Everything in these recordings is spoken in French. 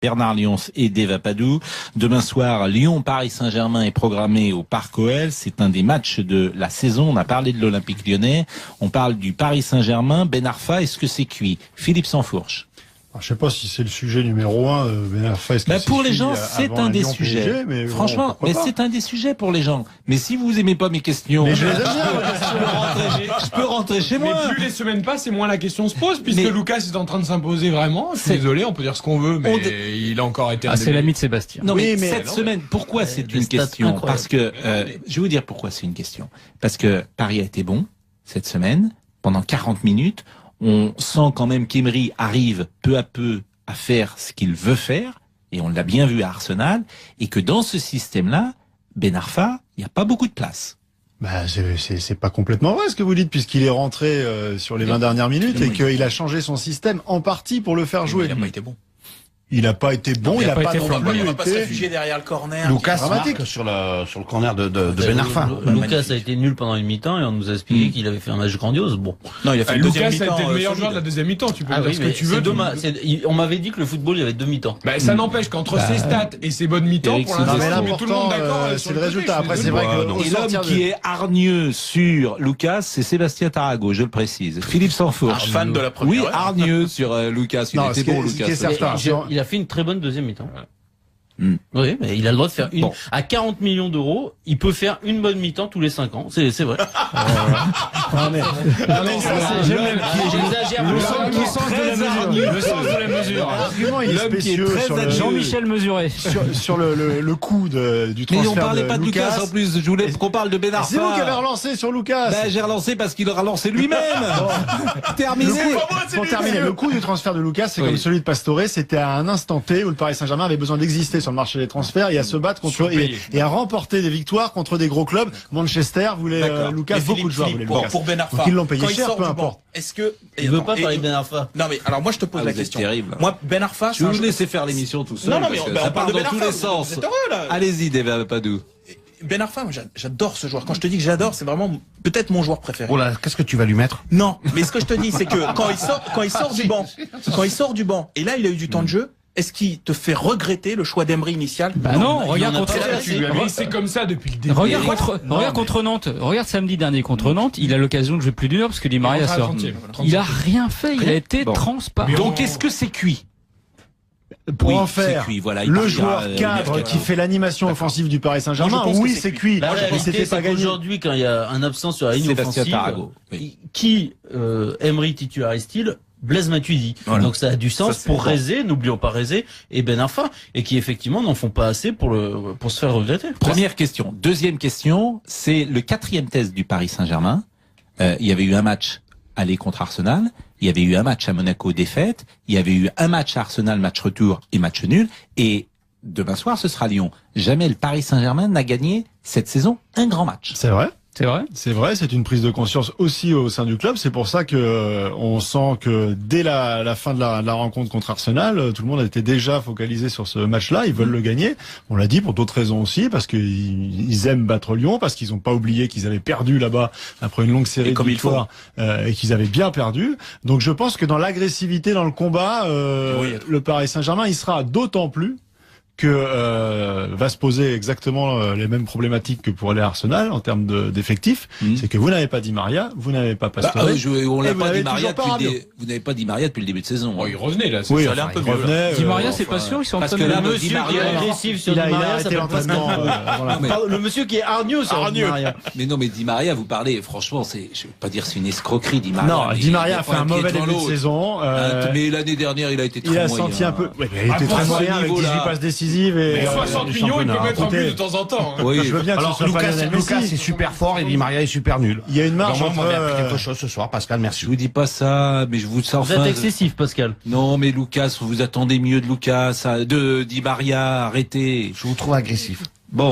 Bernard Lyons et Deva Padou. Demain soir, Lyon-Paris Saint-Germain est programmé au Parc OL. C'est un des matchs de la saison. On a parlé de l'Olympique Lyonnais. On parle du Paris Saint-Germain. Ben Arfa, est-ce que c'est cuit? Philippe Sansfourche. Alors, je sais pas si c'est le sujet numéro 1. Ben Arfa, est-ce que pour les gens, c'est un des sujets. PSG, mais franchement, mais c'est un des sujets pour les gens. Mais si vous aimez pas mes questions, mais je les aime bien. je peux rentrer chez moi. Mais plus les semaines passent, et moins la question se pose, puisque Lucas est en train de s'imposer vraiment. Je suis désolé, on peut dire ce qu'on veut, mais il a encore été. C'est l'ami de Sébastien. Non, mais cette semaine, pourquoi c'est une question? Parce que je vais vous dire pourquoi c'est une question. Parce que Paris a été bon cette semaine pendant 40 minutes. On sent quand même qu'Emery arrive peu à peu à faire ce qu'il veut faire, et on l'a bien vu à Arsenal, et que dans ce système-là, Ben Arfa, il n'y a pas beaucoup de place. Bah, c'est pas complètement vrai ce que vous dites, puisqu'il est rentré sur les 20 dernières minutes et qu'il a changé son système en partie pour le faire jouer. Il n'a pas été bon. Il n'a pas été bon, il n'a pas non plus il va pas se réfugier derrière le corner. Lucas marque sur le corner de Ben Arfa. Lucas a été nul pendant une mi-temps et on nous a expliqué qu'il avait fait un match grandiose. Bon. Non, il a fait Lucas a été le meilleur joueur de la deuxième mi-temps. Tu peux dire ce que tu veux. On m'avait dit que le football, il y avait 2 mi-temps. Bah, ça n'empêche qu'entre ses stats et ses bonnes mi-temps, pour l'instant, tout le monde d'accord. C'est le résultat. Après, c'est vrai que et l'homme qui est hargneux sur Lucas, c'est Sébastien Tarago, je le précise. Philippe Sansfourche. Fan de la première. Oui, hargneux sur Lucas. Il était bon, Lucas. Il a fait une très bonne deuxième mi-temps. Oui, mais il a le droit de faire une. À 40 millions d'euros, il peut faire une bonne mi-temps tous les 5 ans. C'est vrai. J'exagère. Le sens de la mesure. L'argument il est spécieux sur Jean-Michel Mesuré. Sur le coût du transfert. Mais on parlait pas de Lucas en plus. Je voulais qu'on parle de Ben Arfa. C'est vous qui avez relancé sur Lucas. Ben, j'ai relancé parce qu'il aura lancé lui-même. Terminé. Pour terminer, le coût du transfert de Lucas, c'est comme celui de Pastore. C'était à un instant T où le Paris Saint-Germain avait besoin d'exister sur le marché des transferts et à se battre contre et à remporter des victoires contre des gros clubs. Manchester voulait Lucas, beaucoup de joueurs voulaient Lucas. Pour Ben Arfa. Donc ils l'ont payé cher, peu importe. Est-ce que il veut pas parler de Ben Arfa? Non mais alors moi je te pose la question. Terrible. Moi Ben Arfa, je vous laisser faire l'émission tout seul. Non mais ça part dans tous les sens. Allez-y, Deva Padou. Ben Arfa, j'adore ce joueur. Quand je te dis que j'adore, c'est vraiment peut-être mon joueur préféré. Oh là, qu'est-ce que tu vas lui mettre? Non, mais ce que je te dis, c'est que quand il sort du banc, et là il a eu du temps de jeu. Est-ce qu'il te fait regretter le choix d'Emery initial? Bah non, regarde contre c'est comme ça depuis le début. Regarde contre Nantes. Regarde samedi dernier contre Nantes, il a l'occasion de jouer plus d'une heure parce que Di Maria sort. Il a rien fait, il a été transparent. Donc est-ce que c'est cuit? Pour en faire voilà, le joueur cadre qui fait l'animation offensive du Paris Saint-Germain, oui, c'est cuit. Mais c'était pas gagné. Aujourd'hui, quand il y a un absent sur la ligne offensive, qui Emery titularise-t-il? Blaise Matuidi. Voilà. Donc ça a du sens pour Rézé, n'oublions pas Rézé, et Ben Arfa, et qui effectivement n'en font pas assez pour se faire regretter. Première question. Deuxième question, c'est le 4e test du Paris Saint-Germain. Il y avait eu un match aller contre Arsenal, il y avait eu un match à Monaco défaite, il y avait eu un match à Arsenal, match retour et match nul, et demain soir ce sera Lyon. Jamais le Paris Saint-Germain n'a gagné cette saison un grand match. C'est vrai? C'est vrai, c'est une prise de conscience aussi au sein du club. C'est pour ça que on sent que dès la fin de la rencontre contre Arsenal, tout le monde a été déjà focalisé sur ce match-là. Ils veulent le gagner. On l'a dit pour d'autres raisons aussi, parce qu'ils aiment battre Lyon, parce qu'ils n'ont pas oublié qu'ils avaient perdu là-bas après une longue série de victoires et qu'ils avaient bien perdu. Donc je pense que dans l'agressivité, dans le combat, le Paris Saint-Germain, il sera d'autant plus que va se poser exactement les mêmes problématiques que pour aller à Arsenal en termes d'effectifs. C'est que vous n'avez pas Di Maria, vous n'avez pas Pastore. On l'a pas dit Maria vous n'avez pas dit Maria depuis le début de saison. Il revenait là, ça allait un peu mieux. Di Maria, c'est pas sûr, ils sont en train de le monsieur qui est agressif sur Di Maria, ça s'appelle Pascal. Le monsieur qui est hargneux sur Di Maria. Mais non, mais Di Maria, vous parlez, franchement, je vais pas dire c'est une escroquerie, Di Maria. Non, Di Maria a fait un mauvais début de saison. Mais l'année dernière, il a été très moyen. Il a senti un peu, il a été très moyen avec 18 passes décisives et 60 millions, il peut mettre un but de temps en temps. Oui, je veux bien que alors Lucas est super fort et Di Maria est super nul. Il y a une marge entre... On va quelque chose ce soir, Pascal, merci. Je vous dis pas ça, mais je vous sens. Vous êtes excessif, Pascal. Non, mais Lucas, vous attendez mieux de Lucas, de Di Maria, arrêtez. Je vous trouve agressif. Bon.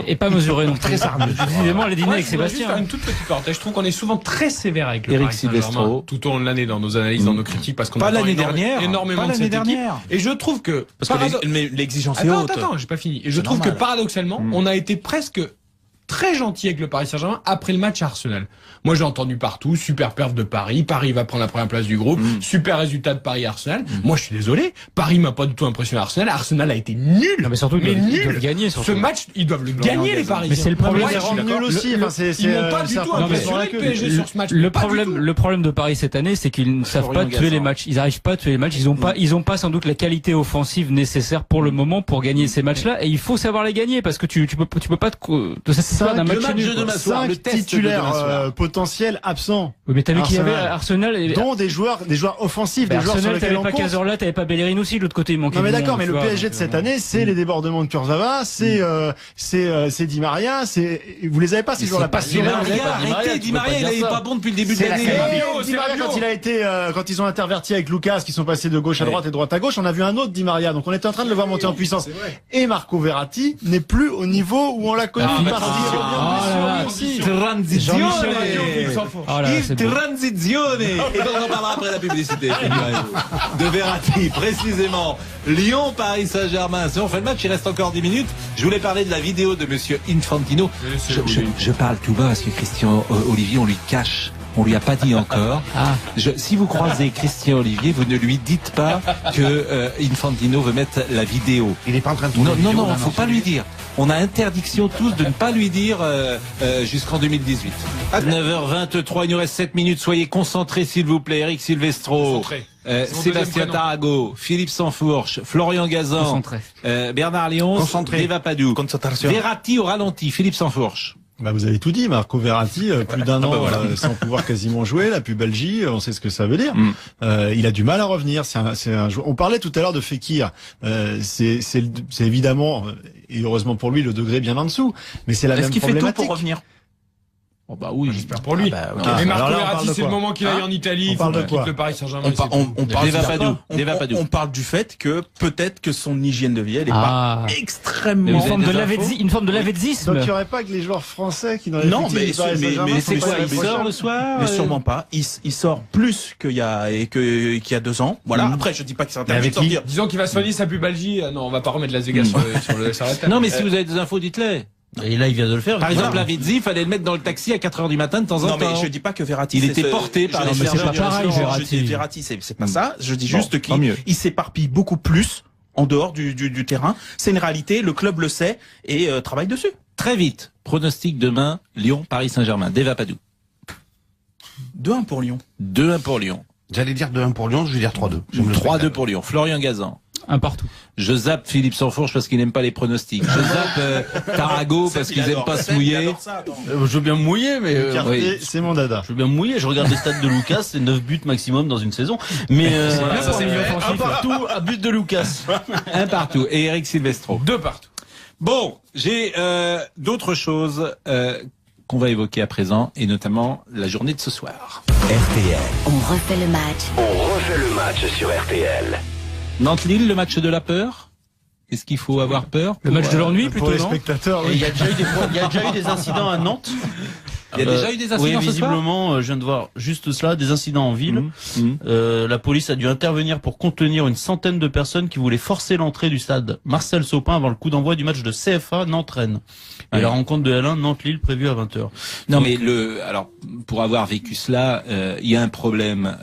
Et pas mesuré non plus. Décidément, les dîners avec Sébastien. Faire une toute petite parenthèse. Je trouve qu'on est souvent très sévère avec le Eric Paris Saint-Germain tout au long de l'année dans nos analyses, dans nos critiques, parce qu'on pas l'année dernière, énormément de cette équipe. Et je trouve que parce que l'exigence est haute. Attends, j'ai pas fini. Et je trouve que paradoxalement, on a été presque très gentil avec le Paris Saint-Germain après le match à Arsenal. Moi, j'ai entendu partout, super perf de Paris, Paris va prendre la première place du groupe, super résultat de Paris-Arsenal. Moi, je suis désolé, Paris m'a pas du tout impressionné à Arsenal. Arsenal a été nul. Non, mais surtout, ils doivent gagner. Ce match, ils doivent le gagner, les Parisiens. Mais c'est le problème. Nul aussi. Ils m'ont pas du tout impressionné le PSG sur ce match. Le problème de Paris cette année, c'est qu'ils ne savent pas tuer les matchs. Ils n'arrivent pas à tuer les matchs. Ils ont pas sans doute la qualité offensive nécessaire pour le moment pour gagner ces matchs-là. Et il faut savoir les gagner parce que tu peux pas te satisfaire d'un match nul. Le match de demain soir, le test titulaire potentiel absent. Oui, mais t'as vu qu'il y avait Arsenal dont des joueurs offensifs, des joueurs sur Arsenal, lesquels on t'avais pas compte. Cazorla, t'avais pas Bellerin aussi, de l'autre côté il manquait. Non mais du d'accord, monde, mais le PSG de cette année, c'est les débordements de Kurzawa, c'est Di Maria, vous les avez pas ces joueurs-là, pas Di Maria, Di Maria, il est pas bon depuis le début de l'année. Di Maria, quand ils ont interverti avec Lucas, qui sont passés de gauche à droite et de droite à gauche, on a vu un autre Di Maria, donc on était en train de le voir monter en puissance. Et Marco Verratti n'est plus au niveau où on l'a connu. Transizione. Et donc on en parlera après la publicité. De Verratti, précisément. Lyon, Paris Saint-Germain. Si on fait le match, il reste encore 10 minutes. Je voulais parler de la vidéo de monsieur Infantino. Je parle tout bas parce que Christian Olivier, on lui cache. On lui a pas dit encore. Si vous croisez Christian Olivier, vous ne lui dites pas que Infantino veut mettre la vidéo. Il est pas en train de tourner. Non, faut pas lui dire. On a interdiction tous de ne pas lui dire jusqu'en 2018. À 9h23, il nous reste 7 minutes. Soyez concentrés, s'il vous plaît. Eric Silvestro, Sébastien Tarago, Philippe Sansfourche, Florian Gazan, Bernard Lyons, Deva Padou, Verratti au ralenti, Philippe Sansfourche. Vous avez tout dit, Marco Verratti, plus d'un an sans pouvoir quasiment jouer, la pubalgie, on sait ce que ça veut dire. Il a du mal à revenir. C'est un joueur. On parlait tout à l'heure de Fekir. C'est évidemment, et heureusement pour lui, le degré bien en dessous. Mais c'est la même problématique. Est-ce qu'il fait tout pour revenir? Oh bah oui, j'espère pour lui. Mais Marco Verratti, c'est le moment qu'il aille en Italie, il faut qu'il quitte le Paris Saint-Germain. On parle du fait que peut-être que son hygiène de vie, elle est pas extrêmement... Une forme de lavétisme. Donc il n'y aurait pas que les joueurs français qui n'auraient mais c'est quoi, il sort le soir? Mais sûrement pas. Il sort plus qu'il y a 2 ans. Voilà. Après, je dis pas que c'est interdit de sortir. Disons qu'il va soigner sa pubalgie. Non, on va pas remettre Las Vegas sur la table. Non, mais si vous avez des infos, dites-les. Et là, il vient de le faire. Par exemple, Lavezzi, il fallait le mettre dans le taxi à 4h du matin de temps en temps. Non, mais je dis pas que Verratti. Il était porté par les Verratti, c'est pas ça. Je dis juste qu'il s'éparpille beaucoup plus en dehors du terrain. C'est une réalité, le club le sait et travaille dessus. Très vite. Pronostic demain, Lyon, Paris Saint-Germain. Deva Padou. 2-1 pour Lyon. 2-1 pour Lyon. J'allais dire 2-1 pour Lyon, je vais dire 3-2. 3-2 pour Lyon. Florian Gazan. Un partout. Je zappe Philippe Sansfourche parce qu'il n'aime pas les pronostics. Je zappe Tarago parce qu'ils n'aiment pas se mouiller. Je veux bien me mouiller, mais c'est mon dada. Je veux bien me mouiller. Je regarde les stats de Lucas, c'est 9 buts maximum dans une saison. Mais un partout à but de Lucas. Un partout. Et Eric Silvestro. 2 partout. Bon, j'ai d'autres choses qu'on va évoquer à présent, et notamment la journée de ce soir. RTL. On refait le match. On refait le match sur RTL. Nantes-Lille, le match de la peur. Est-ce qu'il faut avoir peur? Le match de l'ennui, plutôt, pour les non? spectateurs. Il y a déjà eu des incidents à Nantes. Il y a déjà eu des incidents. Oui, visiblement, je viens de voir juste cela, des incidents en ville. La police a dû intervenir pour contenir une centaine de personnes qui voulaient forcer l'entrée du stade Marcel Sopin avant le coup d'envoi du match de CFA Nantes-Rennes. Et la rencontre de L1 Nantes-Lille prévue à 20h. Non, mais alors, pour avoir vécu cela, il y a un problème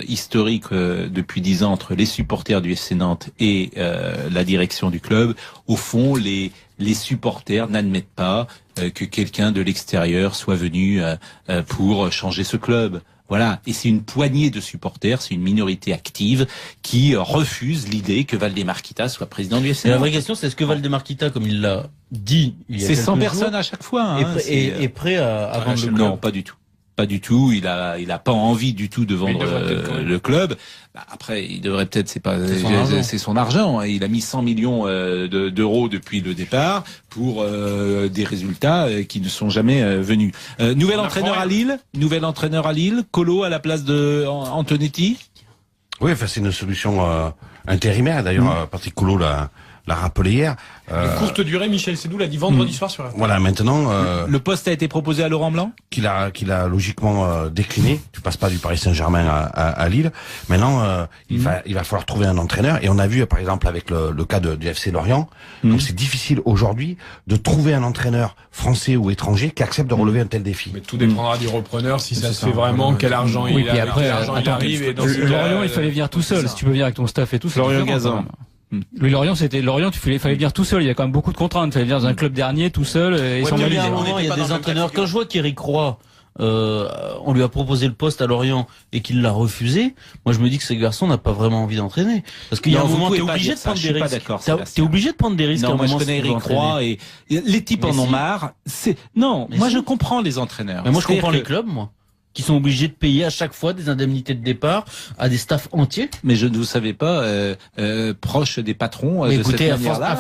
historique depuis 10 ans entre les supporters du FC Nantes et la direction du club. Au fond, les supporters n'admettent pas que quelqu'un de l'extérieur soit venu pour changer ce club. Voilà, et c'est une poignée de supporters, c'est une minorité active qui refuse l'idée que Valdemar Kita soit président du FC. Et la vraie question, c'est est-ce que Valdemar Kita, comme il l'a dit il y a c'est quelques 100 jours, personnes à chaque fois, hein, est prêt à vendre le club? Non, pas du tout. Pas du tout. Il a pas envie du tout de vendre le club. Après, il devrait peut-être, c'est son argent. Il a mis 100 millions d'euros depuis le départ pour des résultats qui ne sont jamais venus. Nouvel entraîneur à Lille. Colo à la place de Antonetti. Oui, enfin c'est une solution intérimaire. D'ailleurs, Patrick Colo l'a l'a rappelé hier. Courte durée, Michel Sédou l'a dit vendredi soir sur RTL. Voilà, maintenant. Le poste a été proposé à Laurent Blanc, qu'il a logiquement décliné. Tu passes pas du Paris Saint-Germain à Lille. Maintenant, il va falloir trouver un entraîneur. Et on a vu, par exemple, avec le cas du FC Lorient, donc c'est difficile aujourd'hui de trouver un entraîneur français ou étranger qui accepte de relever un tel défi. Mais tout dépendra du repreneur, si ça se fait vraiment, quel argent il a, après, quel argent il arrive. Et dans Lorient, il fallait venir tout seul. Si tu peux venir avec ton staff et tout, c'est Florian Gazan. Oui, Lorient, il fallait venir tout seul. Il y a quand même beaucoup de contraintes. Il fallait venir dans un club dernier tout seul et sans il y a un moment, il y a des entraîneurs. Quand je vois qu'Éric Roy, on lui a proposé le poste à Lorient et qu'il l'a refusé, moi je me dis que ce garçon n'a pas vraiment envie d'entraîner. Parce qu'il y a un moment, t'es obligé de prendre des risques. T'es obligé de prendre des risques. Non, moi je connais Éric Roy et les types en ont marre. Moi je comprends les entraîneurs. Mais moi je comprends les clubs, moi, qui sont obligés de payer à chaque fois des indemnités de départ à des staffs entiers. Mais je ne vous savez pas, proche des patrons de cette manière-là.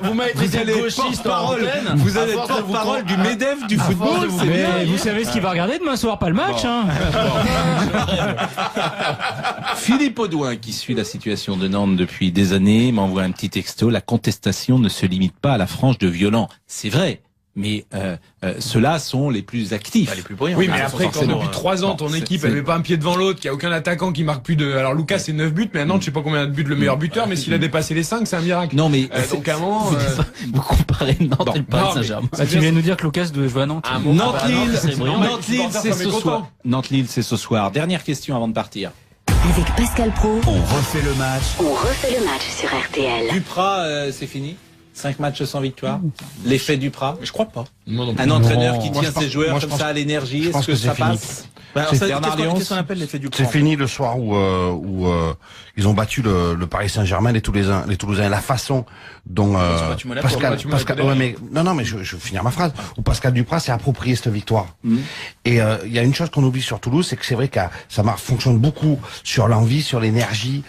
Vous m'avez traité de gauchiste en antenne. Vous allez être porte-parole du MEDEF du football. Vous savez ce qu'il va regarder demain soir, pas le match. Philippe Audouin, qui suit la situation de Nantes depuis des années, m'envoie un petit texto. La contestation ne se limite pas à la frange de violents. C'est vrai. Mais ceux-là sont les plus actifs, les plus brillants. Oui, mais après, quand depuis 3 ans, ton équipe, elle met pas un pied devant l'autre, qu'il n'y a aucun attaquant qui marque plus de... Alors, Lucas, c'est 9 buts, mais maintenant, je sais pas combien de buts le meilleur buteur, mais s'il a dépassé les 5, c'est un miracle. Non, mais... donc, à un moment... Vous comparez Nantes et le Paris Saint-Germain. Tu viens de nous dire que Lucas devait jouer à Nantes. Nantes-Lille, c'est ce soir. Dernière question avant de partir. Avec Pascal Pro, On refait le match. on refait le match sur RTL. Duprat, c'est fini 5 matchs sans victoire. L'effet Duprat. Je crois pas. Un entraîneur qui tient ses joueurs comme ça à l'énergie, est-ce que ça passe? Qu'est-ce qu'on appelle l'effet du C'est fini le soir où ils ont battu le Paris Saint-Germain, les Toulousains. La façon dont Pascal, mais je vais finir ma phrase. Où Pascal Duprat s'est approprié cette victoire. Et il y a une chose qu'on oublie sur Toulouse, c'est que c'est vrai que ça fonctionne beaucoup sur l'envie, sur l'énergie,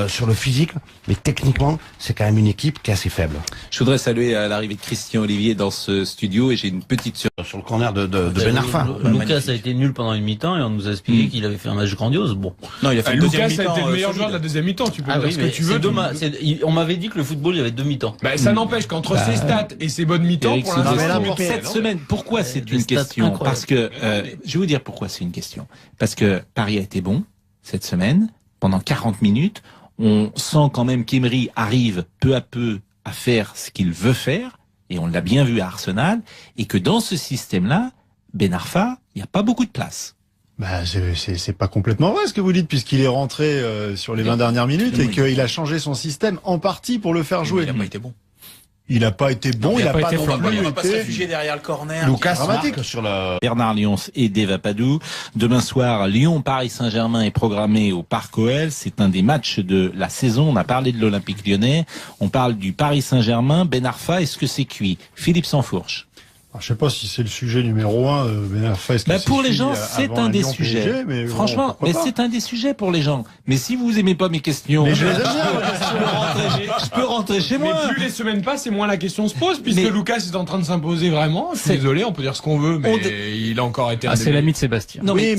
sur le physique, mais techniquement, c'est quand même une équipe qui est assez faible. Je voudrais saluer l'arrivée de Christian Olivier dans ce studio et j'ai une petite sur le corner de Ben Arfa. Lucas a été nul pendant une mi-temps et on nous a expliqué qu'il avait fait un match grandiose. Bon. Non, il a fait Lucas a été le meilleur joueur de la deuxième mi-temps. Tu peux dire ce que tu veux. On m'avait dit que le football, il y avait 2 mi-temps. Ça n'empêche qu'entre ses stats et ses bonnes mi-temps, pour l'instant, cette semaine, pourquoi c'est une question? Parce que, je vais vous dire pourquoi c'est une question. Parce que Paris a été bon cette semaine. Pendant 40 minutes, on sent quand même qu'Emery arrive peu à peu à faire ce qu'il veut faire. Et on l'a bien vu à Arsenal. Et que dans ce système-là, Ben Arfa, il n'y a pas beaucoup de place. C'est pas complètement vrai ce que vous dites, puisqu'il est rentré sur les 20 dernières minutes et qu'il a changé son système en partie pour le faire jouer. Il n'a pas été bon. Il n'a pas été bon, il n'a pas non plus. Il va pas se réfugier derrière le corner. Lucas dramatique sur le Bernard Lyons et Deva Padou. Demain soir, Lyon-Paris Saint-Germain est programmé au Parc OL. C'est un des matchs de la saison. On a parlé de l'Olympique Lyonnais. On parle du Paris Saint-Germain. Ben Arfa, est-ce que c'est cuit? Philippe Sansfourche. Je sais pas si c'est le sujet numéro 1. Ben Arfa, pour les gens, c'est un des sujets. Mais franchement, c'est un des sujets pour les gens. Mais si vous aimez pas mes questions, mais je les aime bien. Je peux rentrer chez moi. Mais plus les semaines passent, et moins la question se pose, puisque Lucas est en train de s'imposer vraiment. Je suis désolé, on peut dire ce qu'on veut, mais il a encore été. C'est l'ami de Sébastien. Non, mais